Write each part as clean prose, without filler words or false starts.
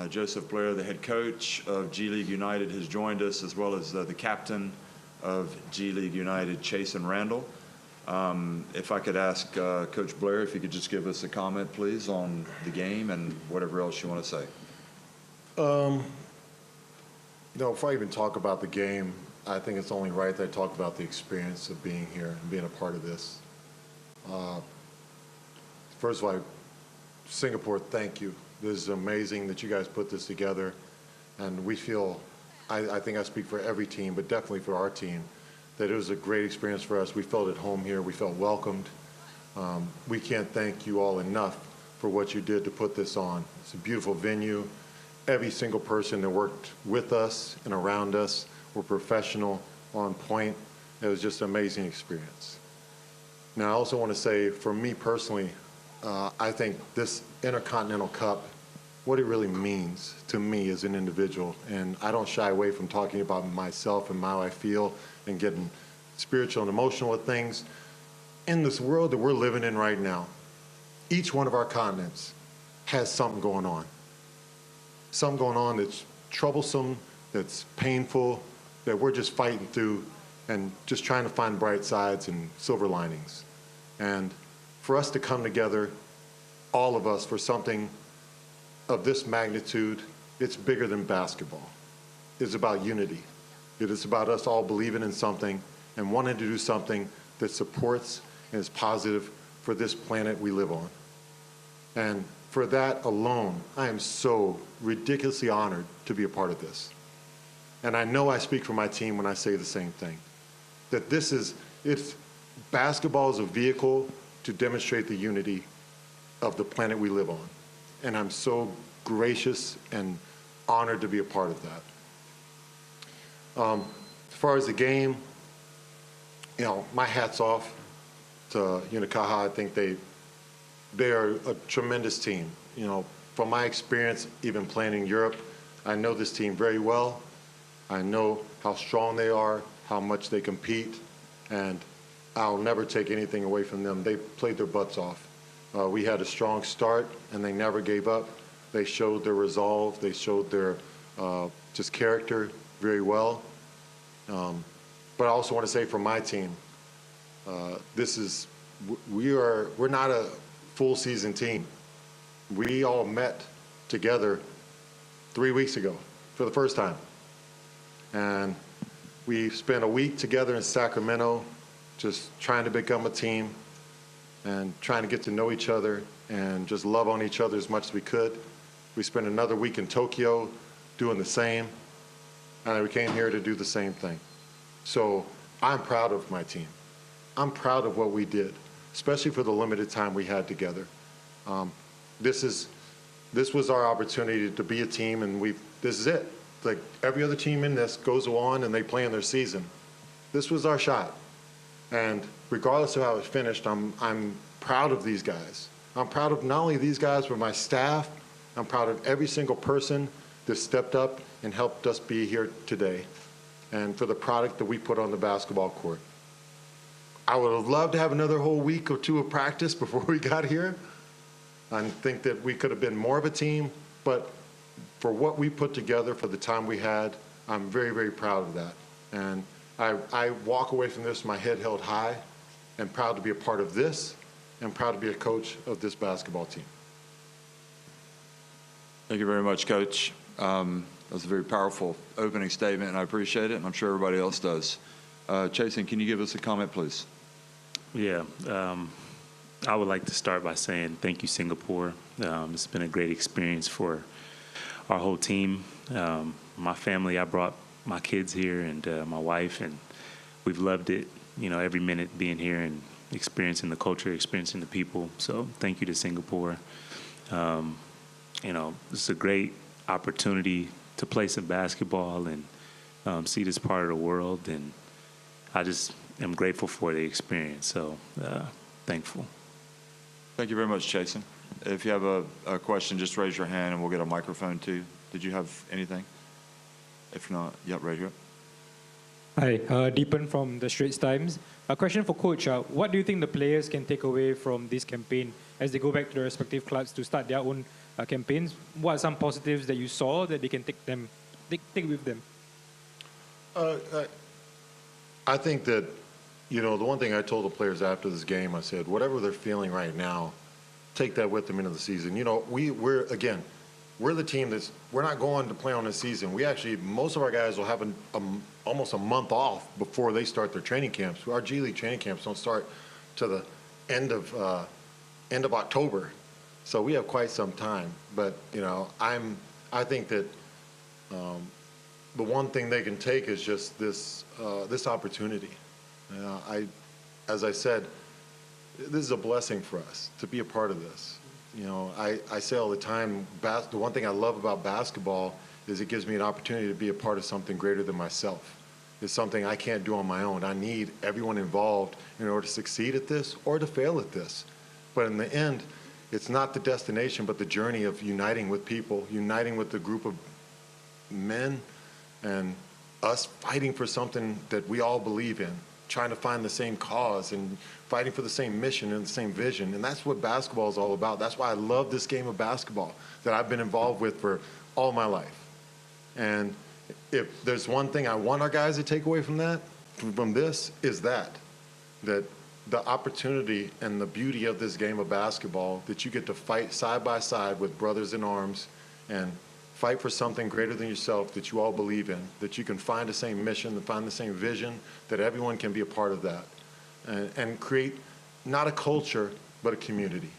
Joseph Blair, the head coach of G League United, has joined us, as well as the captain of G League United, Chasen Randall. If I could ask Coach Blair if you could just give us a comment, please, on the game and whatever else you want to say. Before I even talk about the game, I think it's only right that I talk about the experience of being here and being a part of this. First of all, Singapore, thank you. This is amazing that you guys put this together. And we feel, I think I speak for every team, but definitely for our team, that it was a great experience for us. We felt at home here. We felt welcomed. We can't thank you all enough for what you did to put this on. It's a beautiful venue. Every single person that worked with us and around us were professional, on point. It was just an amazing experience. Now, I also want to say, for me personally, I think this Intercontinental Cup, what it really means to me as an individual, and I don't shy away from talking about myself and how I feel and getting spiritual and emotional with things. In this world that we're living in right now, each one of our continents has something going on. Something going on that's troublesome, that's painful, that we're just fighting through and just trying to find bright sides and silver linings. And for us to come together, all of us, for something of this magnitude, it's bigger than basketball. It's about unity. It is about us all believing in something and wanting to do something that supports and is positive for this planet we live on. And for that alone, I am so ridiculously honored to be a part of this. And I know I speak for my team when I say the same thing, that basketball is a vehicle to demonstrate the unity of the planet we live on. And I'm so gracious and honored to be a part of that. As far as the game, my hat's off to Unicaja. I think they are a tremendous team. From my experience, even playing in Europe, I know this team very well. I know how strong they are, how much they compete, and I'll never take anything away from them. They played their butts off. We had a strong start, and they never gave up. They showed their resolve. They showed their just character very well. But I also want to say for my team, we're not a full season team. We all met together 3 weeks ago for the first time. And we spent a week together in Sacramento just trying to become a team and trying to get to know each other and just love on each other as much as we could. We spent another week in Tokyo doing the same, and we came here to do the same thing. So I'm proud of my team. I'm proud of what we did, especially for the limited time we had together. This was our opportunity to be a team, and this is it. Like every other team in this goes on and they play in their season. This was our shot. And regardless of how it finished, I'm proud of these guys. I'm proud of not only these guys, but my staff. I'm proud of every single person that stepped up and helped us be here today and for the product that we put on the basketball court. I would have loved to have another whole week or two of practice before we got here. I think that we could have been more of a team, but for what we put together for the time we had, I'm very, very proud of that. And I walk away from this, my head held high, and proud to be a part of this, and proud to be a coach of this basketball team. Thank you very much, Coach. That was a very powerful opening statement, and I appreciate it, and I'm sure everybody else does. Chasen, can you give us a comment, please? Yeah. I would like to start by saying thank you, Singapore. It's been a great experience for our whole team. My family, I brought my kids here and my wife, and we've loved it, every minute being here and experiencing the culture, experiencing the people. So thank you to Singapore. It's a great opportunity to play some basketball and see this part of the world, and I just am grateful for the experience. So thankful. Thank you very much, Chasen. If you have a question, just raise your hand and we'll get a microphone to you. Did you have anything? If not, right here. Hi, Deepan from the Straits Times. A question for Coach. What do you think the players can take away from this campaign as they go back to their respective clubs to start their own campaigns. What are some positives that you saw that they can take with them? I think that, the one thing I told the players after this game, I said, whatever they're feeling right now, take that with them into the season. We're the team we're not going to play on this season. Most of our guys will have almost a month off before they start their training camps. Our G League training camps don't start to the end of October. So we have quite some time. But, I think that the one thing they can take is just this opportunity. As I said, this is a blessing for us to be a part of this. I say all the time, the one thing I love about basketball is it gives me an opportunity to be a part of something greater than myself. It's something I can't do on my own. I need everyone involved in order to succeed at this or to fail at this. But in the end, it's not the destination, but the journey of uniting with people, uniting with a group of men, and us fighting for something that we all believe in, trying to find the same cause and fighting for the same mission and the same vision. And that's what basketball is all about. That's why I love this game of basketball that I've been involved with for all my life. And if there's one thing I want our guys to take away from this, is that the opportunity and the beauty of this game of basketball, that you get to fight side by side with brothers in arms and fight for something greater than yourself that you all believe in, that you can find the same mission and find the same vision, that everyone can be a part of that, and create not a culture, but a community.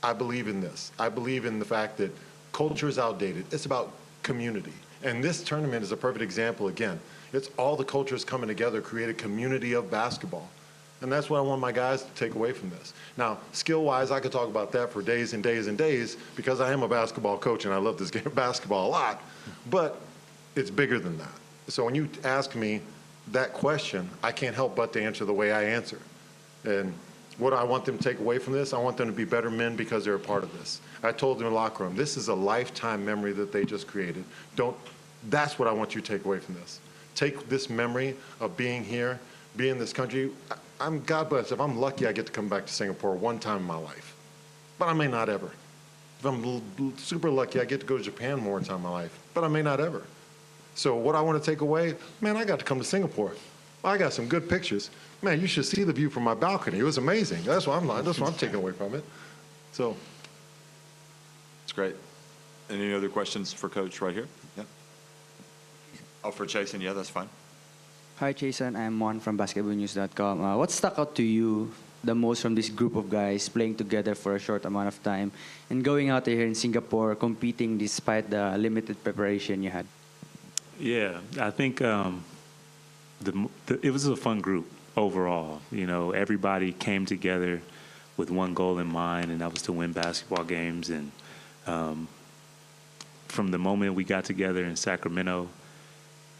I believe in this. I believe in the fact that culture is outdated. It's about community. And this tournament is a perfect example again. It's all the cultures coming together, create a community of basketball. And that's what I want my guys to take away from this. Now, skill-wise, I could talk about that for days and days and days because I am a basketball coach and I love this game of basketball a lot. But it's bigger than that. So when you ask me that question, I can't help but to answer the way I answer. And what I want them to take away from this, I want them to be better men because they're a part of this. I told them in the locker room, this is a lifetime memory that they just created. That's what I want you to take away from this. Take this memory of being here, being in this country. God bless, if I'm lucky, I get to come back to Singapore one time in my life. But I may not ever. If I'm super lucky, I get to go to Japan more time in my life. But I may not ever. So what I want to take away, man, I got to come to Singapore. I got some good pictures. Man, you should see the view from my balcony. It was amazing. That's what I'm taking away from it. So. It's great. Any other questions for Coach right here? Yeah. Oh, for Jason, yeah, that's fine. Hi, Jason. I'm Juan from basketballnews.com. What stuck out to you the most from this group of guys playing together for a short amount of time and going out here in Singapore competing despite the limited preparation you had? Yeah, I think it was a fun group overall. Everybody came together with one goal in mind, and that was to win basketball games. And from the moment we got together in Sacramento,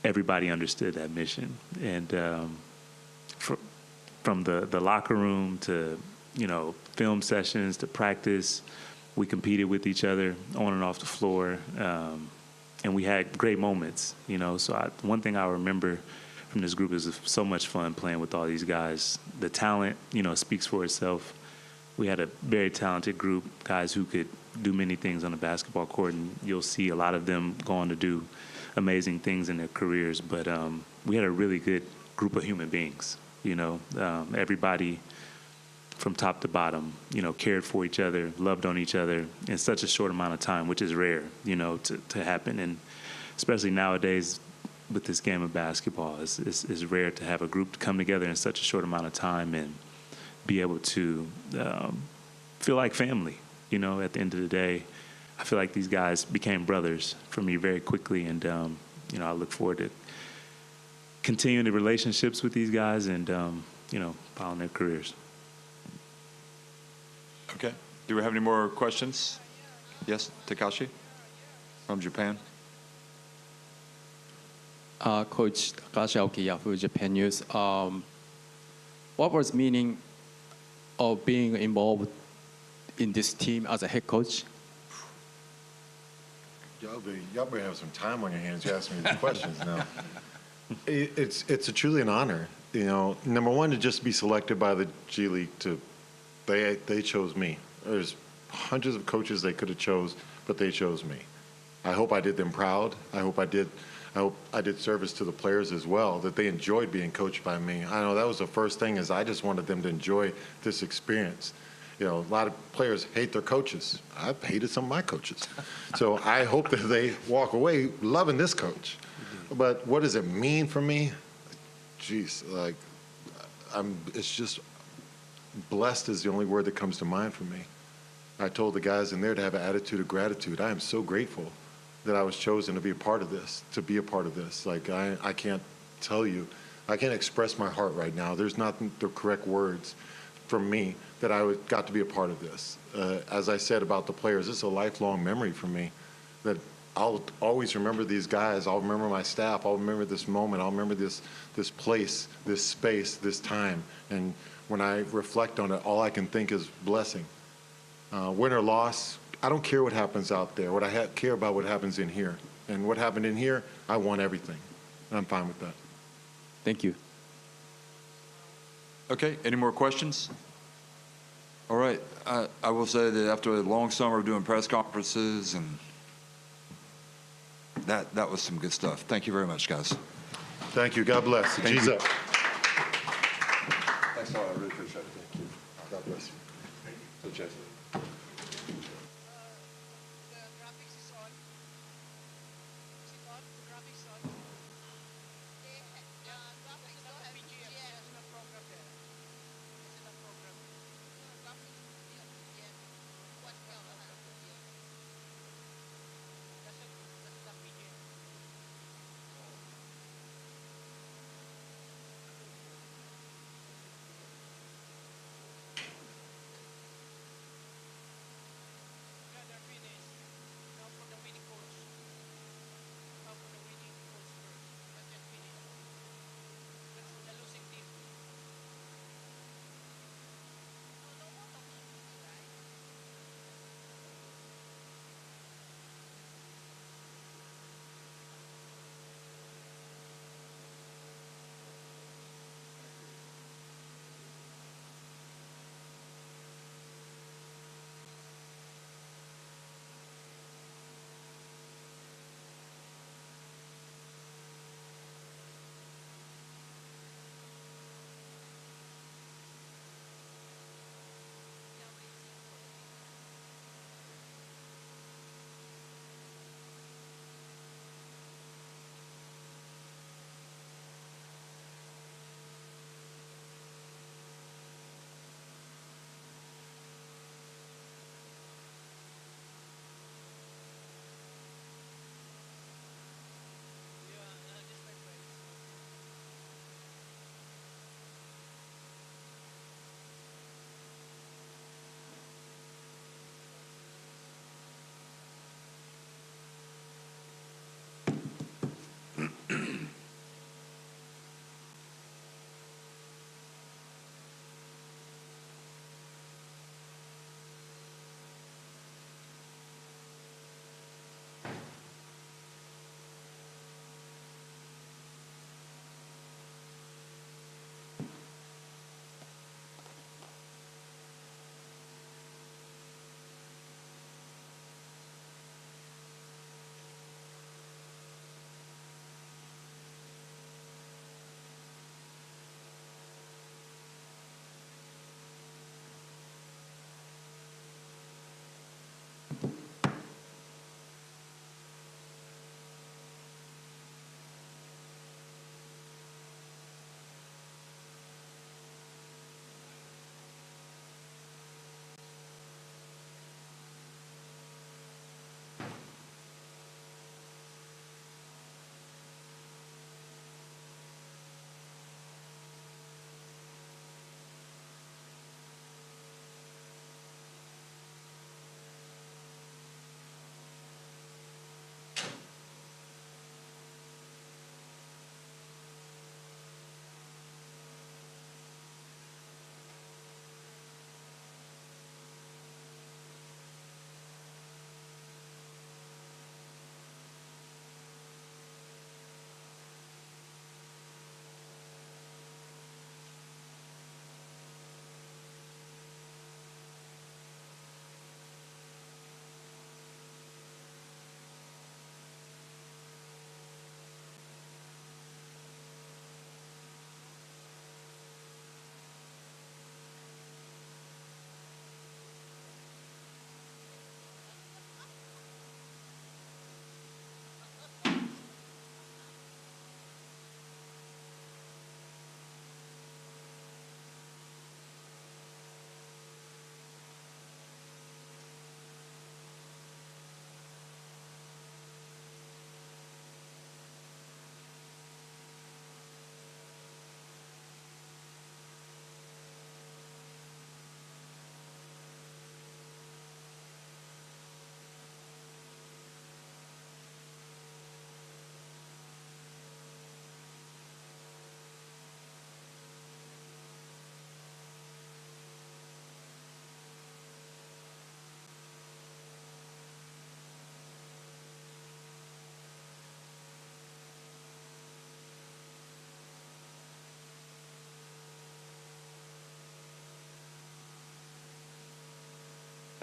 everybody understood that mission. And from the locker room to, film sessions to practice, we competed with each other on and off the floor. And we had great moments, So one thing I remember from this group is so much fun playing with all these guys. The talent, speaks for itself. We had a very talented group, guys who could do many things on the basketball court, and you'll see a lot of them go on to do amazing things in their careers. But we had a really good group of human beings, everybody from top to bottom, cared for each other, loved on each other in such a short amount of time, which is rare, to happen. And especially nowadays with this game of basketball, it's rare to have a group come together in such a short amount of time and be able to feel like family. At the end of the day, I feel like these guys became brothers for me very quickly, and I look forward to continuing the relationships with these guys and following their careers. Okay. Do we have any more questions? Yes, Takashi from Japan. Coach Takashi Aoki, Yahoo Japan News. What was meaning of being involved in this team as a head coach? Y'all better have some time on your hands. You ask me these questions now. It's truly an honor. Number one, to just be selected by the G League they chose me. There's hundreds of coaches they could have chose. but they chose me. I hope I did them proud. I hope I did service to the players as well, that they enjoyed being coached by me. I know that was the first thing, is I just wanted them to enjoy this experience. You know, a lot of players hate their coaches. I've hated some of my coaches. So I hope that they walk away loving this coach. But what does it mean for me? Jeez, like, it's just, blessed is the only word that comes to mind for me. I told the guys in there to have an attitude of gratitude. I am so grateful that I was chosen to be a part of this, Like, I can't tell you, I can't express my heart right now. There's not the correct words from me that I got to be a part of this. As I said about the players, this is a lifelong memory for me, that I'll always remember these guys. I'll remember my staff. I'll remember this moment. I'll remember this place, this space, this time. And when I reflect on it, all I can think is blessing. Win or loss, I don't care what happens out there. What I care about what happens in here. And what happened in here, I won everything. And I'm fine with that. Thank you. Okay, any more questions? All right, I will say that after a long summer of doing press conferences, and that was some good stuff. Thank you very much, guys. Thank you. God bless. Thank G's you. up. Thanks a lot. I really appreciate it. Thank you. God bless you. So, Jason.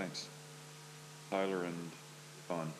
Thanks. Tyler and Vaughn.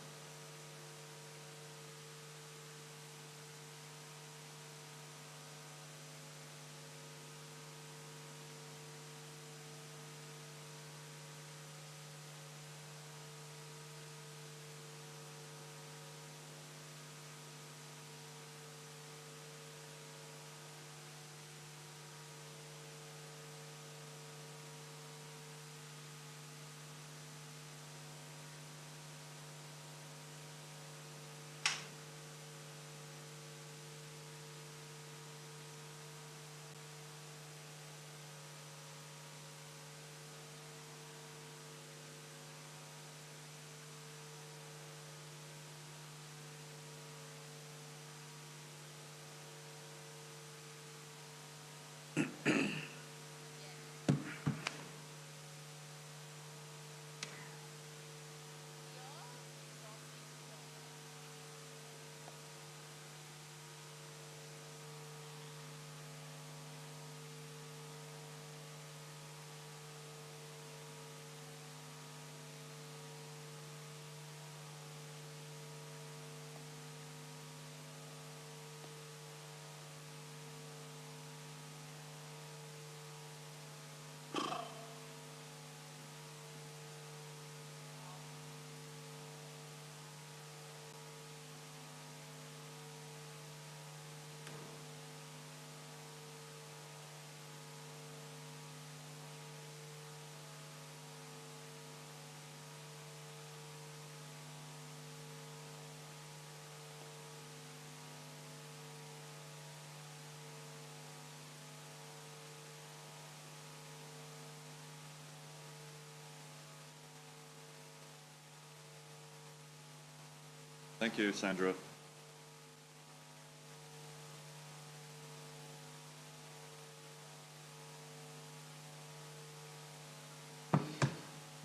Thank you, Sandra.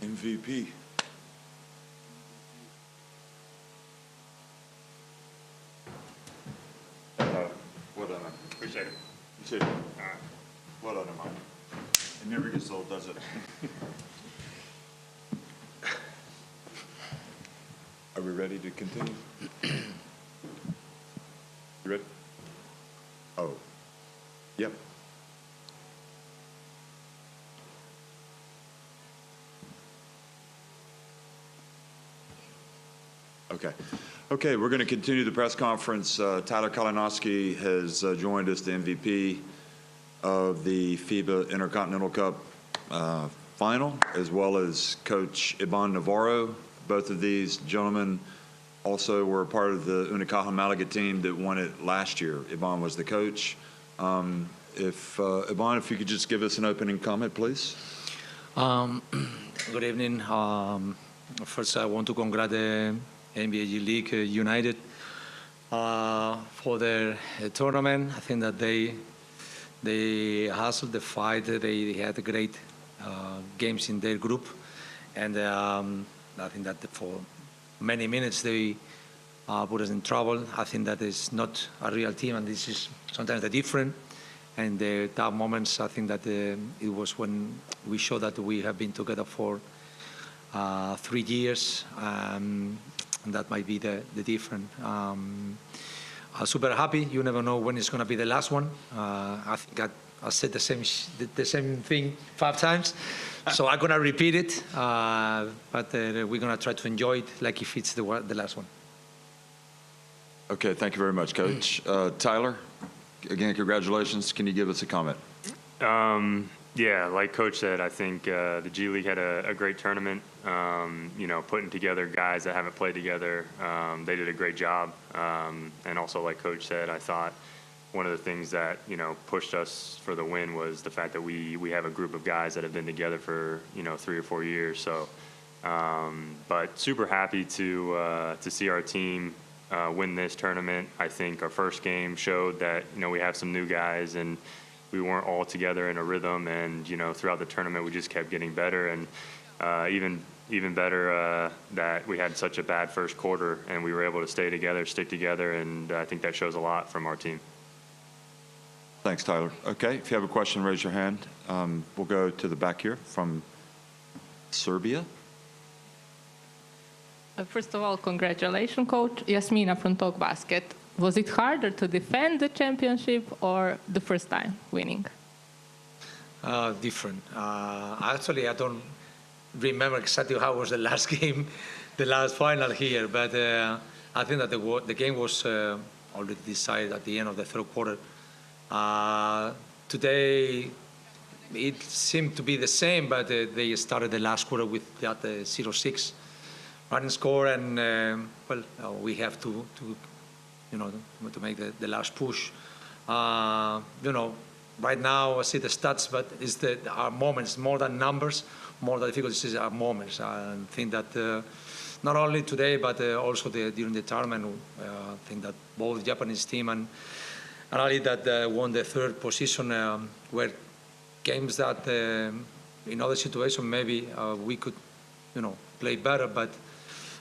MVP. Well done, man. Appreciate it. You too. All right. Well done, man. It never gets old, does it? Are we ready to continue? You ready? Oh, yep. Okay. Okay, we're going to continue the press conference. Tyler Kalinowski has joined us, the MVP of the FIBA Intercontinental Cup final, as well as Coach Iban Navarro. Both of these gentlemen also were a part of the Unicaja Malaga team that won it last year. Iban was the coach. Iban, if you could just give us an opening comment, please. Good evening. First, I want to congratulate NBA G League United for their tournament. I think that they hustled the fight. They had great games in their group, and I think that for many minutes they put us in trouble. I think that is not a real team, and this is sometimes the different. And the tough moments, I think that it was when we showed that we have been together for 3 years, and that might be the difference. I'm super happy. You never know when it's going to be the last one. I think I said the same thing 5 times, so I'm going to repeat it. But we're going to try to enjoy it like if it's the last one. Okay, thank you very much, Coach. Tyler, again, congratulations. Can you give us a comment? Yeah, like Coach said, I think the G League had a great tournament. Putting together guys that haven't played together, they did a great job. And also, like Coach said, I thought one of the things that pushed us for the win was the fact that we have a group of guys that have been together for 3 or 4 years. So, but super happy to see our team win this tournament. I think our first game showed that we have some new guys and we weren't all together in a rhythm, and throughout the tournament we just kept getting better, and even better that we had such a bad first quarter and we were able to stay together, stick together, and I think that shows a lot from our team. Thanks, Tyler. Okay, if you have a question, raise your hand. We'll go to the back here from Serbia. First of all, congratulations, Coach. Yasmina from Talk Basket. Was it harder to defend the championship or the first time winning? Different. Actually, I don't remember exactly how was the last game, the last final here, but I think that the game was already decided at the end of the third quarter. Today, it seemed to be the same, but they started the last quarter with that 0-6 running score, and we have to make the last push. Right now I see the stats, but it's our moments more than numbers, more than difficulties are moments. I think that not only today, but also during the tournament, I think that both Japanese team and Ali that won the third position were games that in other situations maybe we could, play better. But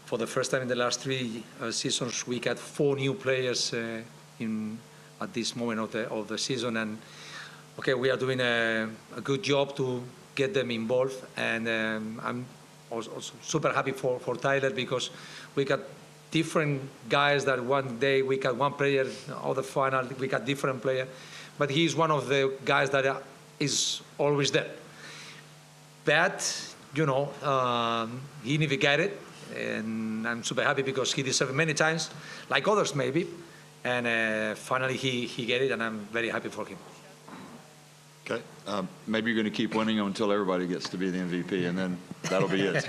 for the first time in the last 3 seasons, we got 4 new players at this moment of the season, and we are doing a good job to get them involved. And I'm also super happy for Tyler, because we got different guys that one day we got one player, other final we got different player, but he's one of the guys that is always there. But he never got it, and I'm super happy because he deserved it many times, like others maybe, and finally he get it, and I'm very happy for him. Okay. Maybe you're going to keep winning until everybody gets to be the MVP, and then that'll be it.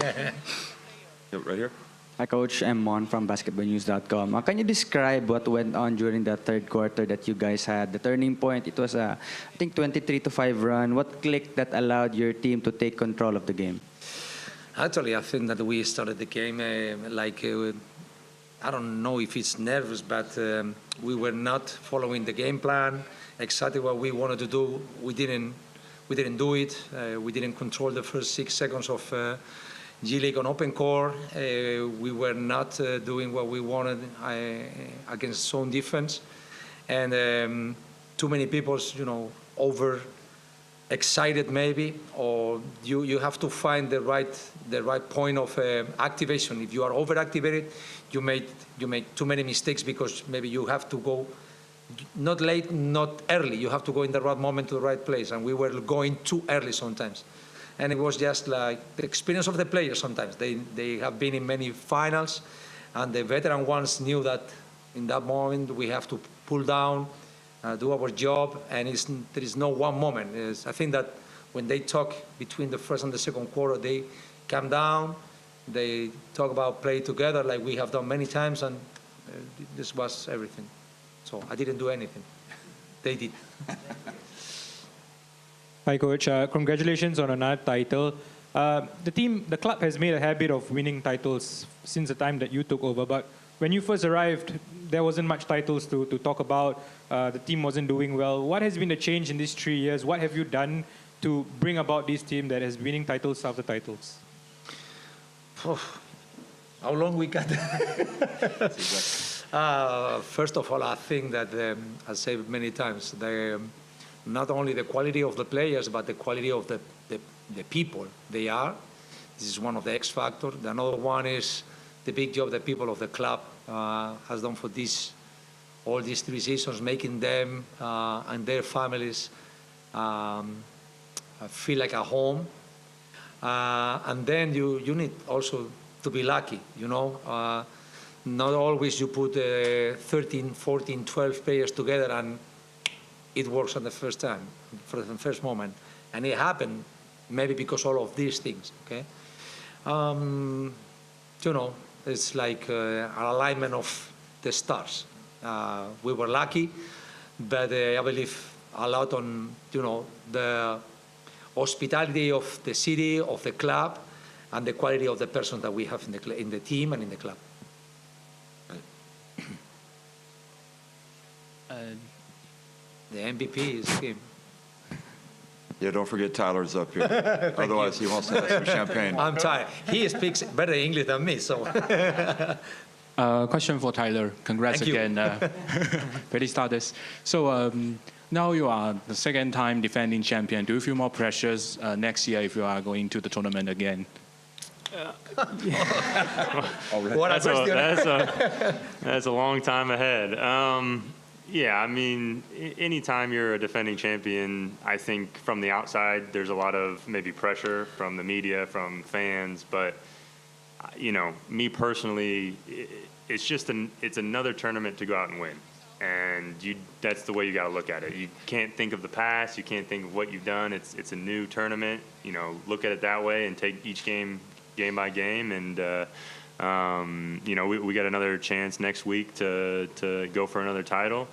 Yep, right here. Hi, Coach. I'm Mon from basketballnews.com. Can you describe what went on during the third quarter that you guys had? The turning point, it was I think 23-5 run. What clicked that allowed your team to take control of the game? Actually, I think that we started the game I don't know if it's nervous, but we were not following the game plan, exactly what we wanted to do. We didn't do it. We didn't control the first 6 seconds of G League on open court. We were not doing what we wanted against zone defense, and too many people, over excited maybe, or you have to find the right point of activation. If you are overactivated, you make too many mistakes, because maybe you have to go not late, not early. You have to go in the right moment to the right place, and we were going too early sometimes. And it was just like the experience of the players sometimes. They have been in many finals, and the veteran ones knew that in that moment we have to pull down, do our job, and there is no one moment. I think that when they talk between the first and the second quarter, they calm down, they talk about play together like we have done many times, and this was everything. So I didn't do anything. They did. Hi, Coach. Congratulations on another title. The club has made a habit of winning titles since the time that you took over. But when you first arrived, there wasn't much titles to talk about. The team wasn't doing well. What has been the change in these 3 years? What have you done to bring about this team that is winning titles after titles? Oh, how long we got? First of all, I think that, I said many times, not only the quality of the players, but the quality of the people they are. This is one of the X factors. Another one is the big job that people of the club has done for all these 3 seasons, making them and their families feel like a home. And then you need also to be lucky, Not always you put 13, 14, 12 players together and it works on the first time, for the first moment. And it happened maybe because all of these things, okay? It's like an alignment of the stars. We were lucky, but I believe a lot on, the hospitality of the city, of the club, and the quality of the person that we have in the team and in the club. The MVP is him. Yeah, don't forget Tyler's up here. Otherwise, he wants to have some champagne. I'm tired. He speaks better English than me, so. Question for Tyler. Congrats again. Felicidades. So now you are the second time defending champion. Do you feel more pressures next year if you are going to the tournament again? Buona questione. That's a long time ahead. Yeah, I mean, anytime you're a defending champion, I think from the outside, there's a lot of maybe pressure from the media, from fans. But, you know, me personally, it's another tournament to go out and win. And that's the way you got to look at it. You can't think of the past. You can't think of what you've done. It's a new tournament. You know, look at it that way and take each game by game. And, you know, we got another chance next week to go for another title.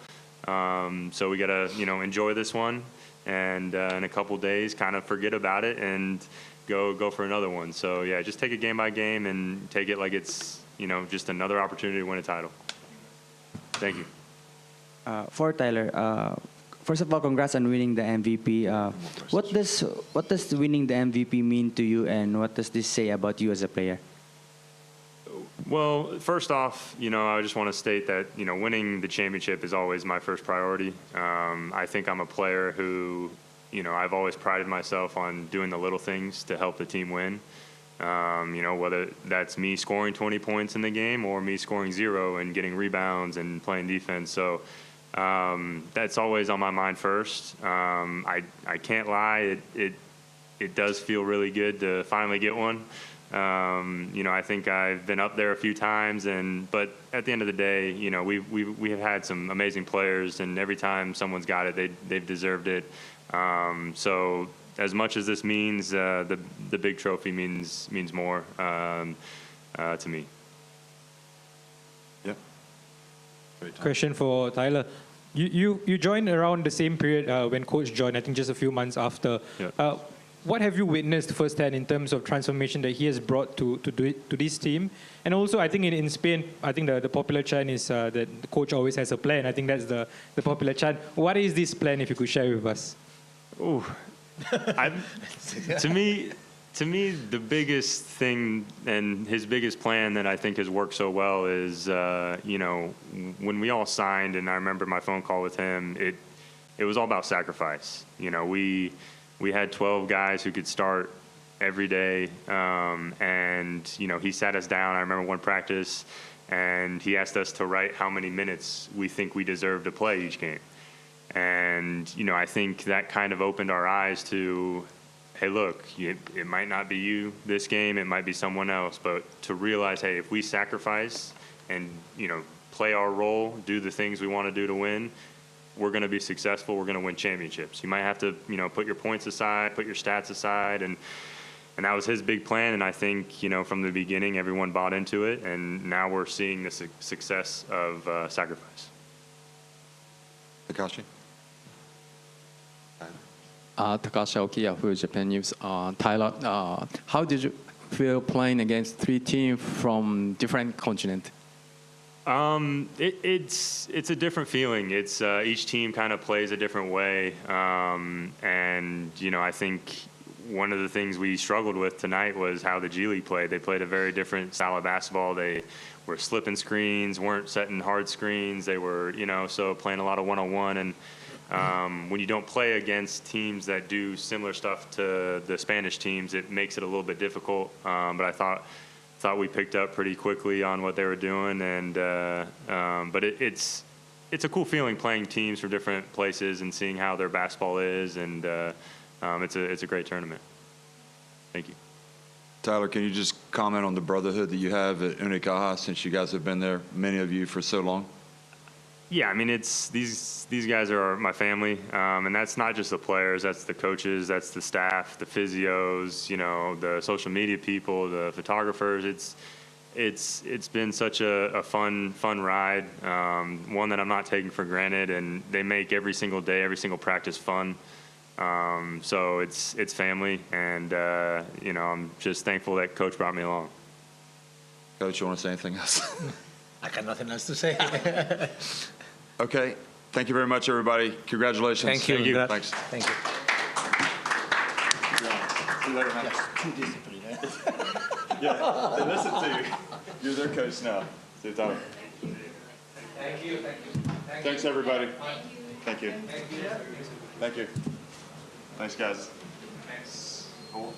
So we got to, you know, enjoy this one. And in a couple days, kind of forget about it and go for another one. So, yeah, just take it game by game and take it like it's, you know, just another opportunity to win a title. Thank you. For Tyler, first of all, congrats on winning the MVP. What does winning the MVP mean to you, and what does this say about you as a player? Well, first off, you know, I just want to state that, you know, winning the championship is always my first priority. I think I'm a player who, you know, I've always prided myself on doing the little things to help the team win. You know, whether that's me scoring 20 points in the game or me scoring 0 and getting rebounds and playing defense. So that's always on my mind first. I can't lie, it does feel really good to finally get one. You know, I think I've been up there a few times, but at the end of the day, you know, we have had some amazing players, and every time someone's got it, they've deserved it. So as much as this means, the big trophy means more to me. Yeah. Question for Tyler. You joined around the same period when Coach joined, I think just a few months after. Yeah. What have you witnessed firsthand in terms of transformation that he has brought to this team? And also, I think in Spain, I think the popular chant is that the coach always has a plan. I think that's the popular chant. What is this plan, if you could share with us? Ooh. To me, the biggest thing and his biggest plan that I think has worked so well is, you know, when we all signed, and I remember my phone call with him, it was all about sacrifice. You know, we had 12 guys who could start every day, and, you know, he sat us down. I remember one practice, and he asked us to write how many minutes we think we deserve to play each game. And, you know, I think that kind of opened our eyes to, hey, look, it might not be you this game, it might be someone else, but to realize, hey, if we sacrifice and, you know, play our role, do the things we want to do to win, we're going to be successful, we're going to win championships. You might have to, you know, put your points aside, put your stats aside, and that was his big plan, and I think, you know, from the beginning, everyone bought into it, and now we're seeing the success of sacrifice. Takashi? Takashi Aokiya for Japan News. Tyler, how did you feel playing against 3 teams from different continents? It's a different feeling. It's each team kind of plays a different way, and you know, I think one of the things we struggled with tonight was how the G League played. They played a very different style of basketball. They were slipping screens, weren't setting hard screens. They were, you know, so playing a lot of one-on-one. And when you don't play against teams that do similar stuff to the Spanish teams, it makes it a little bit difficult. But I thought we picked up pretty quickly on what they were doing, and but it's a cool feeling playing teams from different places and seeing how their basketball is, and it's a great tournament. Thank you. Tyler, can you just comment on the brotherhood that you have at Unicaja, since you guys have been there, many of you, for so long? Yeah, I mean, it's these guys are my family, and that's not just the players, that's the coaches, that's the staff, the physios, you know, the social media people, the photographers. It's been such a fun ride, one that I'm not taking for granted, and they make every single day, every single practice fun. So it's family, and you know, I'm just thankful that Coach brought me along. Coach, you want to say anything else? I got nothing else to say. Okay. Thank you very much, everybody. Congratulations. Thank you. Thank you. Thanks. Thank you. See you later, man. Too disciplined. Yeah, they listen to you. You're their coach now. See you, Tyler. Thank you. Thanks, everybody. Thank you. Thank you. Thanks, guys. Thanks. Cool.